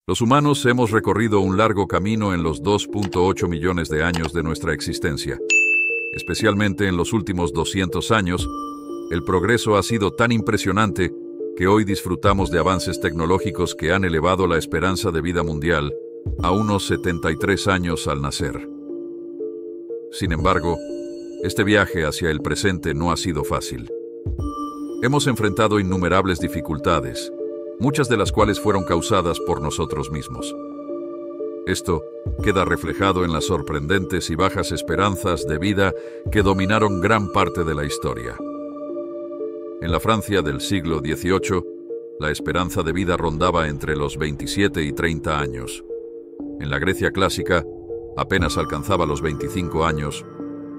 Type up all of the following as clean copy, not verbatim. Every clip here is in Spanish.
Los humanos hemos recorrido un largo camino en los 2.8 millones de años de nuestra existencia. Especialmente en los últimos 200 años, el progreso ha sido tan impresionante que hoy disfrutamos de avances tecnológicos que han elevado la esperanza de vida mundial a unos 73 años al nacer. Sin embargo, este viaje hacia el presente no ha sido fácil. Hemos enfrentado innumerables dificultades, muchas de las cuales fueron causadas por nosotros mismos. Esto queda reflejado en las sorprendentes y bajas esperanzas de vida que dominaron gran parte de la historia. En la Francia del siglo XVIII, la esperanza de vida rondaba entre los 27 y 30 años. En la Grecia clásica, apenas alcanzaba los 25 años.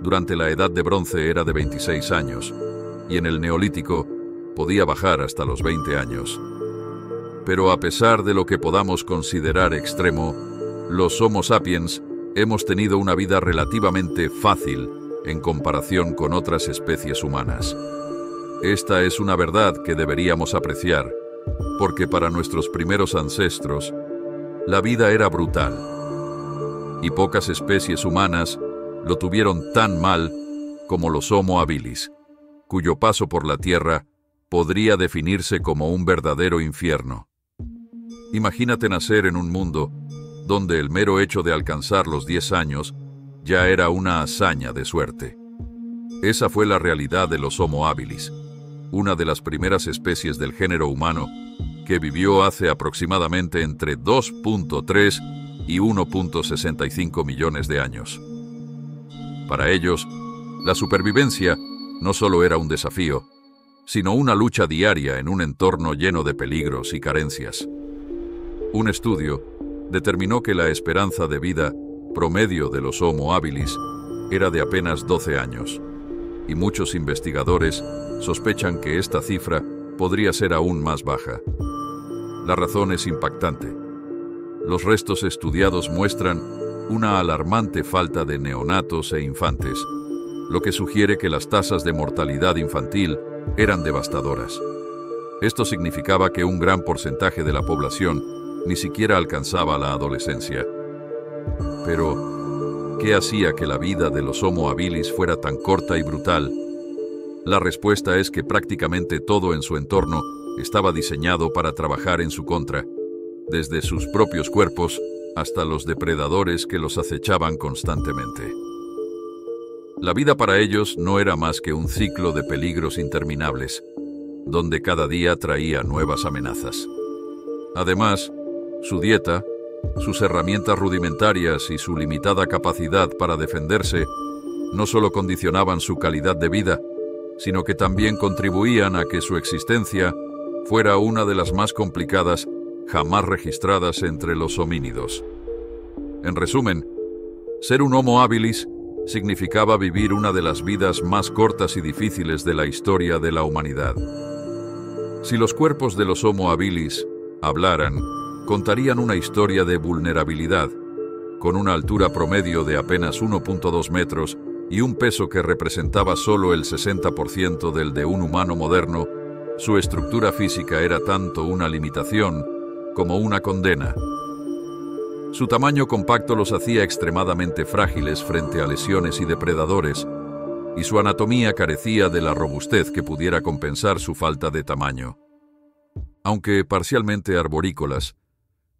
Durante la Edad de Bronce era de 26 años, y en el Neolítico podía bajar hasta los 20 años. Pero a pesar de lo que podamos considerar extremo, los Homo sapiens hemos tenido una vida relativamente fácil en comparación con otras especies humanas. Esta es una verdad que deberíamos apreciar, porque para nuestros primeros ancestros, la vida era brutal, y pocas especies humanas lo tuvieron tan mal como los Homo habilis, cuyo paso por la Tierra podría definirse como un verdadero infierno. Imagínate nacer en un mundo donde el mero hecho de alcanzar los 10 años ya era una hazaña de suerte. Esa fue la realidad de los Homo habilis, una de las primeras especies del género humano que vivió hace aproximadamente entre 2.3 y 1.65 millones de años. Para ellos, la supervivencia no solo era un desafío, sino una lucha diaria en un entorno lleno de peligros y carencias. Un estudio determinó que la esperanza de vida promedio de los Homo habilis era de apenas 12 años, y muchos investigadores sospechan que esta cifra podría ser aún más baja. La razón es impactante. Los restos estudiados muestran una alarmante falta de neonatos e infantes, lo que sugiere que las tasas de mortalidad infantil eran devastadoras. Esto significaba que un gran porcentaje de la población ni siquiera alcanzaba la adolescencia. Pero, ¿qué hacía que la vida de los Homo habilis fuera tan corta y brutal? La respuesta es que prácticamente todo en su entorno estaba diseñado para trabajar en su contra, desde sus propios cuerpos hasta los depredadores que los acechaban constantemente. La vida para ellos no era más que un ciclo de peligros interminables, donde cada día traía nuevas amenazas. Además, su dieta, sus herramientas rudimentarias y su limitada capacidad para defenderse no solo condicionaban su calidad de vida, sino que también contribuían a que su existencia fuera una de las más complicadas jamás registradas entre los homínidos. En resumen, ser un Homo habilis significaba vivir una de las vidas más cortas y difíciles de la historia de la humanidad. Si los cuerpos de los Homo habilis hablaran, contarían una historia de vulnerabilidad, con una altura promedio de apenas 1.2 metros y un peso que representaba solo el 60% del de un humano moderno. Su estructura física era tanto una limitación como una condena. Su tamaño compacto los hacía extremadamente frágiles frente a lesiones y depredadores, y su anatomía carecía de la robustez que pudiera compensar su falta de tamaño. Aunque parcialmente arborícolas,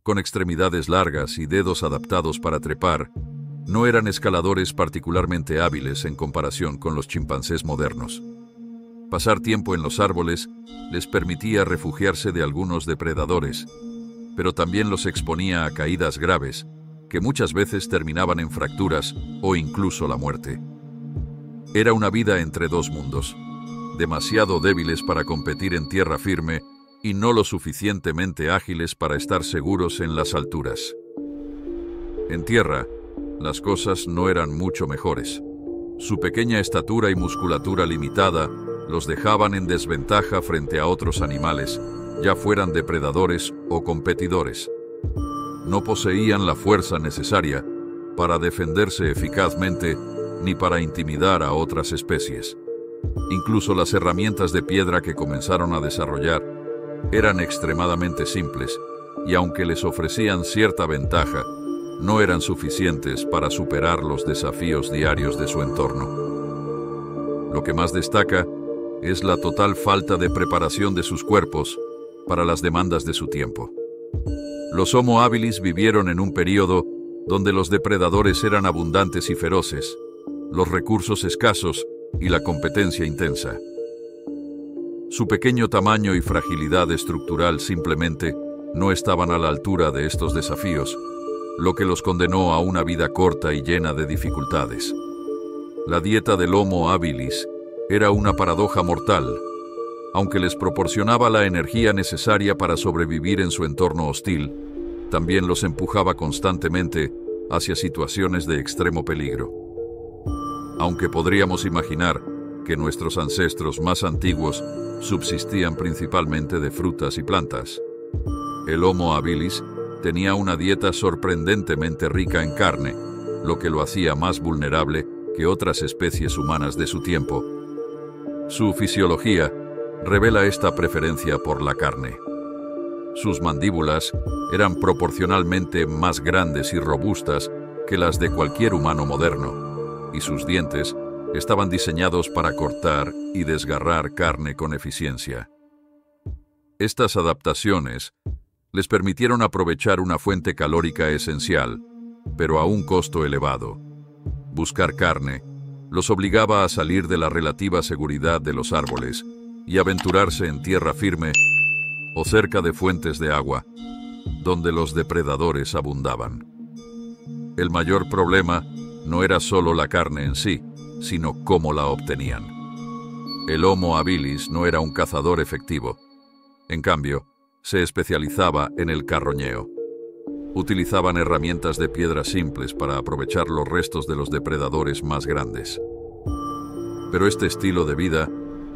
con extremidades largas y dedos adaptados para trepar, no eran escaladores particularmente hábiles en comparación con los chimpancés modernos. Pasar tiempo en los árboles les permitía refugiarse de algunos depredadores, pero también los exponía a caídas graves, que muchas veces terminaban en fracturas o incluso la muerte. Era una vida entre dos mundos, demasiado débiles para competir en tierra firme y no lo suficientemente ágiles para estar seguros en las alturas. En tierra, las cosas no eran mucho mejores. Su pequeña estatura y musculatura limitada los dejaban en desventaja frente a otros animales, ya fueran depredadores o competidores. No poseían la fuerza necesaria para defenderse eficazmente ni para intimidar a otras especies. Incluso las herramientas de piedra que comenzaron a desarrollar eran extremadamente simples y aunque les ofrecían cierta ventaja, no eran suficientes para superar los desafíos diarios de su entorno. Lo que más destaca es la total falta de preparación de sus cuerpos para las demandas de su tiempo. Los Homo habilis vivieron en un período donde los depredadores eran abundantes y feroces, los recursos escasos y la competencia intensa. Su pequeño tamaño y fragilidad estructural simplemente no estaban a la altura de estos desafíos, lo que los condenó a una vida corta y llena de dificultades. La dieta del Homo habilis era una paradoja mortal. Aunque les proporcionaba la energía necesaria para sobrevivir en su entorno hostil, también los empujaba constantemente hacia situaciones de extremo peligro. Aunque podríamos imaginar que nuestros ancestros más antiguos subsistían principalmente de frutas y plantas, el Homo habilis tenía una dieta sorprendentemente rica en carne, lo que lo hacía más vulnerable que otras especies humanas de su tiempo. Su fisiología revela esta preferencia por la carne. Sus mandíbulas eran proporcionalmente más grandes y robustas que las de cualquier humano moderno, y sus dientes estaban diseñados para cortar y desgarrar carne con eficiencia. Estas adaptaciones les permitieron aprovechar una fuente calórica esencial, pero a un costo elevado. Buscar carne los obligaba a salir de la relativa seguridad de los árboles y aventurarse en tierra firme o cerca de fuentes de agua, donde los depredadores abundaban. El mayor problema no era solo la carne en sí, sino cómo la obtenían. El Homo habilis no era un cazador efectivo. En cambio, se especializaba en el carroñeo. Utilizaban herramientas de piedra simples para aprovechar los restos de los depredadores más grandes. Pero este estilo de vida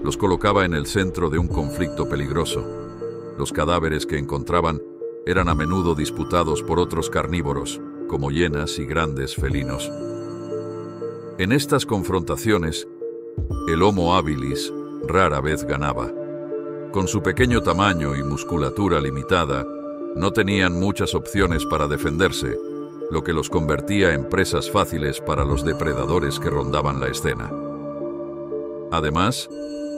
los colocaba en el centro de un conflicto peligroso. Los cadáveres que encontraban eran a menudo disputados por otros carnívoros, como hienas y grandes felinos. En estas confrontaciones, el Homo habilis rara vez ganaba. Con su pequeño tamaño y musculatura limitada, no tenían muchas opciones para defenderse, lo que los convertía en presas fáciles para los depredadores que rondaban la escena. Además,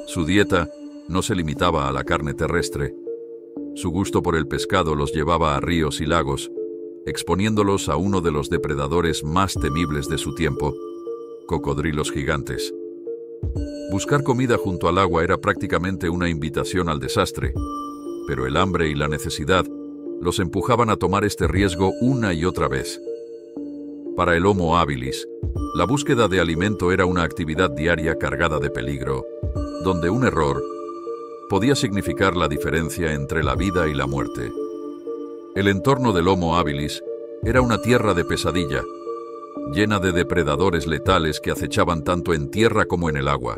su dieta no se limitaba a la carne terrestre. Su gusto por el pescado los llevaba a ríos y lagos, exponiéndolos a uno de los depredadores más temibles de su tiempo, cocodrilos gigantes. Buscar comida junto al agua era prácticamente una invitación al desastre, pero el hambre y la necesidad los empujaban a tomar este riesgo una y otra vez. Para el Homo habilis, la búsqueda de alimento era una actividad diaria cargada de peligro, donde un error podía significar la diferencia entre la vida y la muerte. El entorno del Homo habilis era una tierra de pesadilla, llena de depredadores letales que acechaban tanto en tierra como en el agua.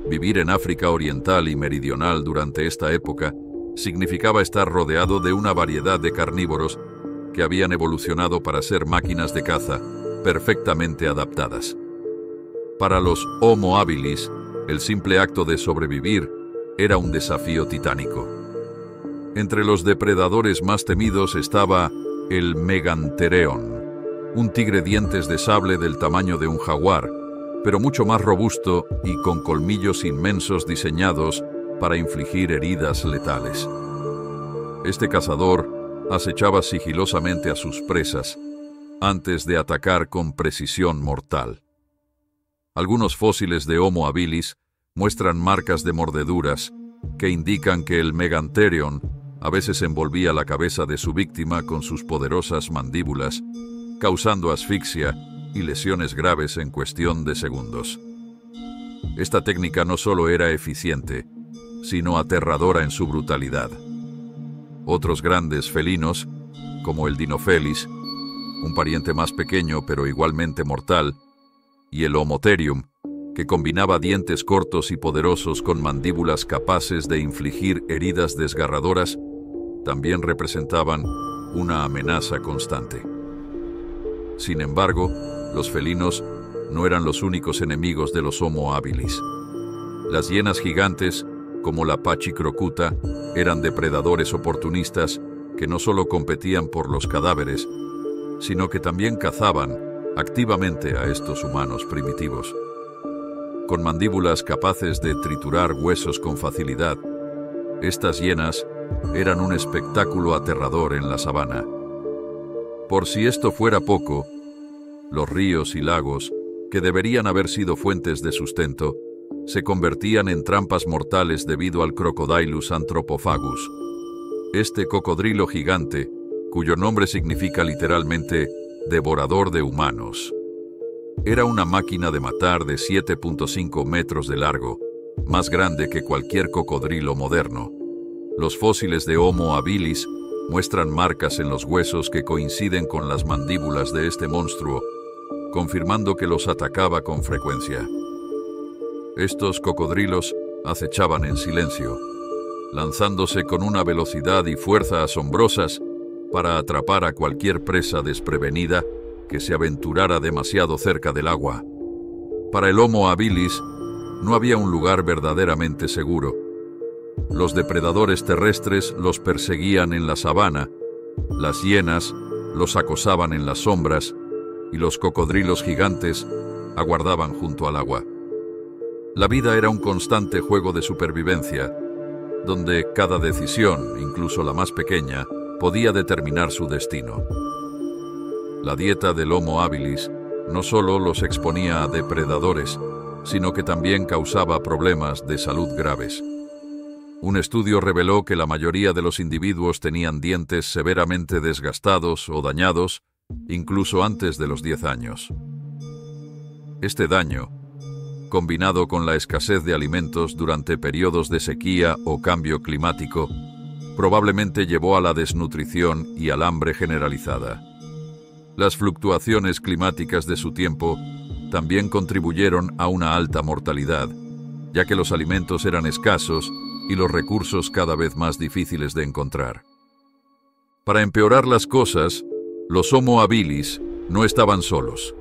Vivir en África Oriental y Meridional durante esta época significaba estar rodeado de una variedad de carnívoros que habían evolucionado para ser máquinas de caza perfectamente adaptadas. Para los Homo habilis, el simple acto de sobrevivir era un desafío titánico. Entre los depredadores más temidos estaba el Megantereon, un tigre dientes de sable del tamaño de un jaguar, pero mucho más robusto y con colmillos inmensos diseñados para infligir heridas letales. Este cazador acechaba sigilosamente a sus presas antes de atacar con precisión mortal. Algunos fósiles de Homo habilis muestran marcas de mordeduras que indican que el Megantereon a veces envolvía la cabeza de su víctima con sus poderosas mandíbulas, causando asfixia y lesiones graves en cuestión de segundos. Esta técnica no solo era eficiente, sino aterradora en su brutalidad. Otros grandes felinos, como el Dinofelis, un pariente más pequeño pero igualmente mortal, y el Homotherium, que combinaba dientes cortos y poderosos con mandíbulas capaces de infligir heridas desgarradoras, también representaban una amenaza constante. Sin embargo, los felinos no eran los únicos enemigos de los Homo habilis. Las hienas gigantes, como la Pachyrhocutta, eran depredadores oportunistas que no solo competían por los cadáveres, sino que también cazaban activamente a estos humanos primitivos. Con mandíbulas capaces de triturar huesos con facilidad, estas hienas eran un espectáculo aterrador en la sabana. Por si esto fuera poco, los ríos y lagos, que deberían haber sido fuentes de sustento, se convertían en trampas mortales debido al Crocodylus anthropophagus. Este cocodrilo gigante, cuyo nombre significa literalmente devorador de humanos, era una máquina de matar de 7.5 metros de largo, más grande que cualquier cocodrilo moderno. Los fósiles de Homo habilis muestran marcas en los huesos que coinciden con las mandíbulas de este monstruo, confirmando que los atacaba con frecuencia. Estos cocodrilos acechaban en silencio, lanzándose con una velocidad y fuerza asombrosas para atrapar a cualquier presa desprevenida que se aventurara demasiado cerca del agua. Para el Homo habilis no había un lugar verdaderamente seguro. Los depredadores terrestres los perseguían en la sabana, las hienas los acosaban en las sombras y los cocodrilos gigantes aguardaban junto al agua. La vida era un constante juego de supervivencia, donde cada decisión, incluso la más pequeña, podía determinar su destino. La dieta del Homo habilis no solo los exponía a depredadores, sino que también causaba problemas de salud graves. Un estudio reveló que la mayoría de los individuos tenían dientes severamente desgastados o dañados, incluso antes de los 10 años. Este daño, combinado con la escasez de alimentos durante periodos de sequía o cambio climático, probablemente llevó a la desnutrición y al hambre generalizada. Las fluctuaciones climáticas de su tiempo también contribuyeron a una alta mortalidad, ya que los alimentos eran escasos y los recursos cada vez más difíciles de encontrar. Para empeorar las cosas, los Homo habilis no estaban solos.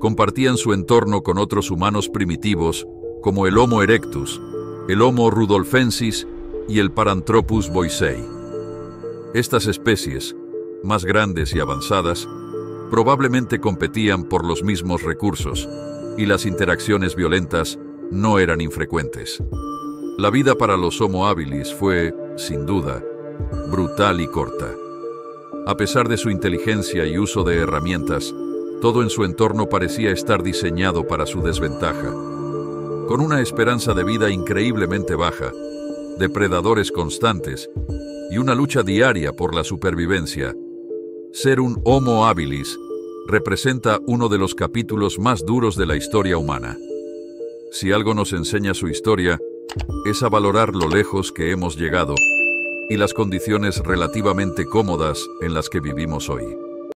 Compartían su entorno con otros humanos primitivos como el Homo erectus, el Homo rudolfensis y el Paranthropus boisei. Estas especies, más grandes y avanzadas, probablemente competían por los mismos recursos, y las interacciones violentas no eran infrecuentes. La vida para los Homo habilis fue, sin duda, brutal y corta. A pesar de su inteligencia y uso de herramientas, todo en su entorno parecía estar diseñado para su desventaja. Con una esperanza de vida increíblemente baja, depredadores constantes y una lucha diaria por la supervivencia, ser un Homo habilis representa uno de los capítulos más duros de la historia humana. Si algo nos enseña su historia, es a valorar lo lejos que hemos llegado y las condiciones relativamente cómodas en las que vivimos hoy.